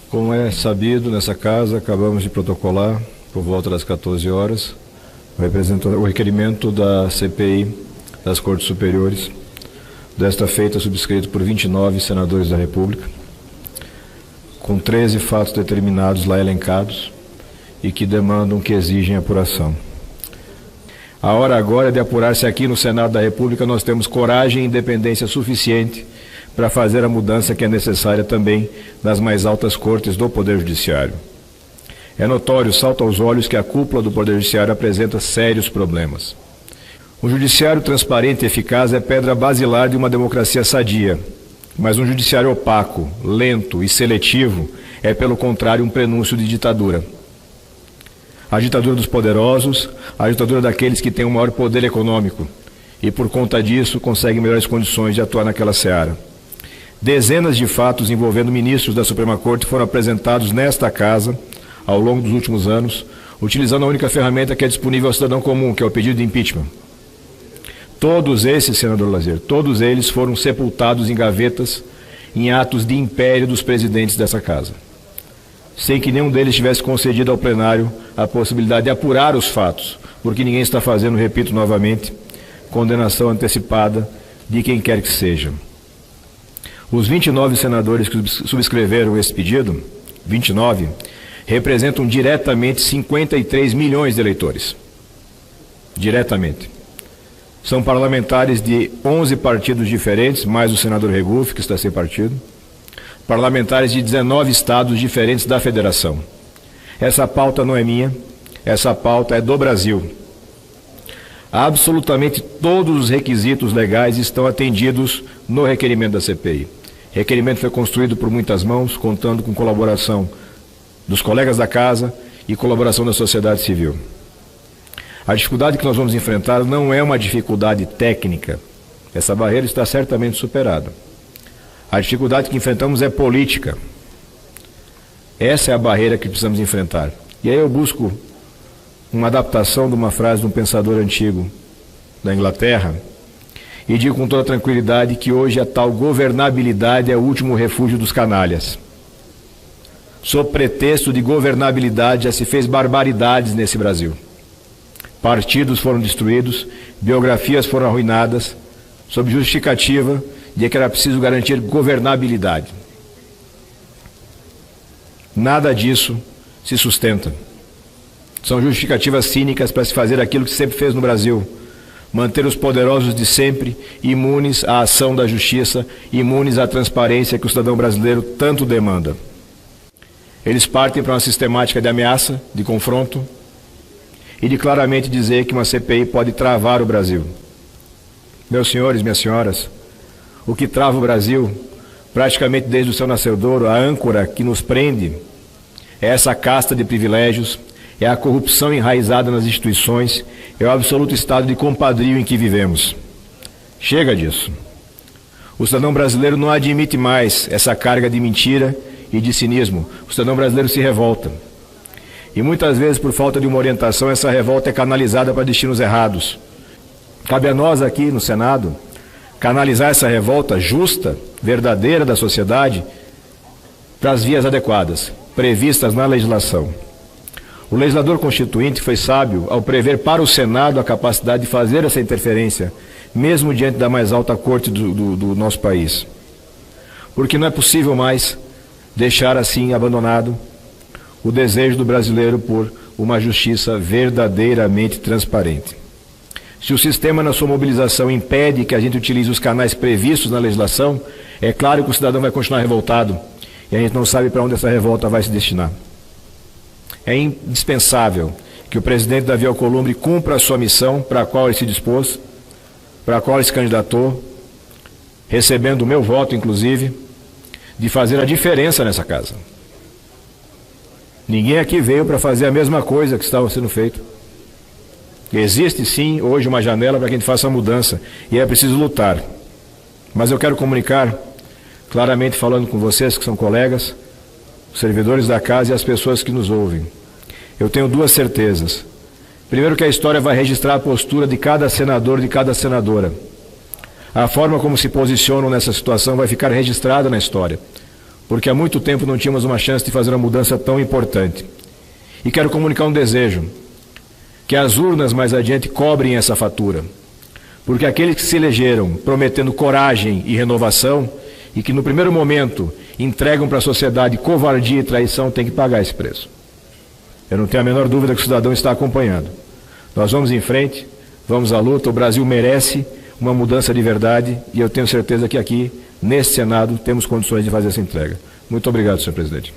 Como é sabido, nessa casa, acabamos de protocolar, por volta das 14 horas, o requerimento da CPI das Cortes Superiores, desta feita subscrito por 29 senadores da República, com 13 fatos determinados lá elencados e que demandam, que exigem apuração. A hora agora é de apurar se aqui no Senado da República nós temos coragem e independência suficiente para fazer a mudança que é necessária também nas mais altas cortes do Poder Judiciário. É notório, salta aos olhos, que a cúpula do Poder Judiciário apresenta sérios problemas. Um judiciário transparente e eficaz é pedra basilar de uma democracia sadia, mas um judiciário opaco, lento e seletivo é, pelo contrário, um prenúncio de ditadura. A ditadura dos poderosos, a ditadura daqueles que têm o maior poder econômico e, por conta disso, conseguem melhores condições de atuar naquela seara. Dezenas de fatos envolvendo ministros da Suprema Corte foram apresentados nesta casa ao longo dos últimos anos, utilizando a única ferramenta que é disponível ao cidadão comum, que é o pedido de impeachment. Todos esses, senador Lazier, todos eles foram sepultados em gavetas em atos de império dos presidentes dessa casa, sem que nenhum deles tivesse concedido ao plenário a possibilidade de apurar os fatos, porque ninguém está fazendo, repito novamente, condenação antecipada de quem quer que seja. Os 29 senadores que subscreveram esse pedido, 29, representam diretamente 53 milhões de eleitores. Diretamente. São parlamentares de 11 partidos diferentes, mais o senador Regufe, que está sem partido. Parlamentares de 19 estados diferentes da federação. Essa pauta não é minha, essa pauta é do Brasil. Absolutamente todos os requisitos legais estão atendidos no requerimento da CPI. O requerimento foi construído por muitas mãos, contando com colaboração dos colegas da casa e colaboração da sociedade civil. A dificuldade que nós vamos enfrentar não é uma dificuldade técnica. Essa barreira está certamente superada. A dificuldade que enfrentamos é política. Essa é a barreira que precisamos enfrentar. E aí eu busco uma adaptação de uma frase de um pensador antigo da Inglaterra, e digo com toda tranquilidade que hoje a tal governabilidade é o último refúgio dos canalhas. Sob pretexto de governabilidade já se fez barbaridades nesse Brasil. Partidos foram destruídos, biografias foram arruinadas, sob justificativa de que era preciso garantir governabilidade. Nada disso se sustenta. São justificativas cínicas para se fazer aquilo que se sempre fez no Brasil: manter os poderosos de sempre imunes à ação da justiça, imunes à transparência que o cidadão brasileiro tanto demanda. Eles partem para uma sistemática de ameaça, de confronto, e de claramente dizer que uma CPI pode travar o Brasil. Meus senhores, minhas senhoras, o que trava o Brasil, praticamente desde o seu nascedouro, a âncora que nos prende, é essa casta de privilégios, é a corrupção enraizada nas instituições, é o absoluto estado de compadrio em que vivemos. Chega disso. O cidadão brasileiro não admite mais essa carga de mentira e de cinismo. O cidadão brasileiro se revolta. E muitas vezes, por falta de uma orientação, essa revolta é canalizada para destinos errados. Cabe a nós aqui no Senado canalizar essa revolta justa, verdadeira da sociedade, para as vias adequadas, previstas na legislação. O legislador constituinte foi sábio ao prever para o Senado a capacidade de fazer essa interferência, mesmo diante da mais alta corte do nosso país. Porque não é possível mais deixar assim abandonado o desejo do brasileiro por uma justiça verdadeiramente transparente. Se o sistema, na sua mobilização, impede que a gente utilize os canais previstos na legislação, é claro que o cidadão vai continuar revoltado e a gente não sabe para onde essa revolta vai se destinar. É indispensável que o presidente Davi Alcolumbre cumpra a sua missão para a qual ele se dispôs, para a qual ele se candidatou, recebendo o meu voto, inclusive, de fazer a diferença nessa casa. Ninguém aqui veio para fazer a mesma coisa que estava sendo feito. Existe sim hoje uma janela para que a gente faça a mudança e é preciso lutar. Mas eu quero comunicar, claramente falando com vocês que são colegas, os servidores da casa e as pessoas que nos ouvem. Eu tenho duas certezas. Primeiro, que a história vai registrar a postura de cada senador, de cada senadora. A forma como se posicionam nessa situação vai ficar registrada na história. porque há muito tempo não tínhamos uma chance de fazer uma mudança tão importante. E quero comunicar um desejo, que as urnas mais adiante cobrem essa fatura, porque aqueles que se elegeram prometendo coragem e renovação e que no primeiro momento entregam para a sociedade covardia e traição têm que pagar esse preço. Eu não tenho a menor dúvida que o cidadão está acompanhando. Nós vamos em frente, vamos à luta, o Brasil merece uma mudança de verdade e eu tenho certeza que aqui, nesse Senado, temos condições de fazer essa entrega. Muito obrigado, senhor presidente.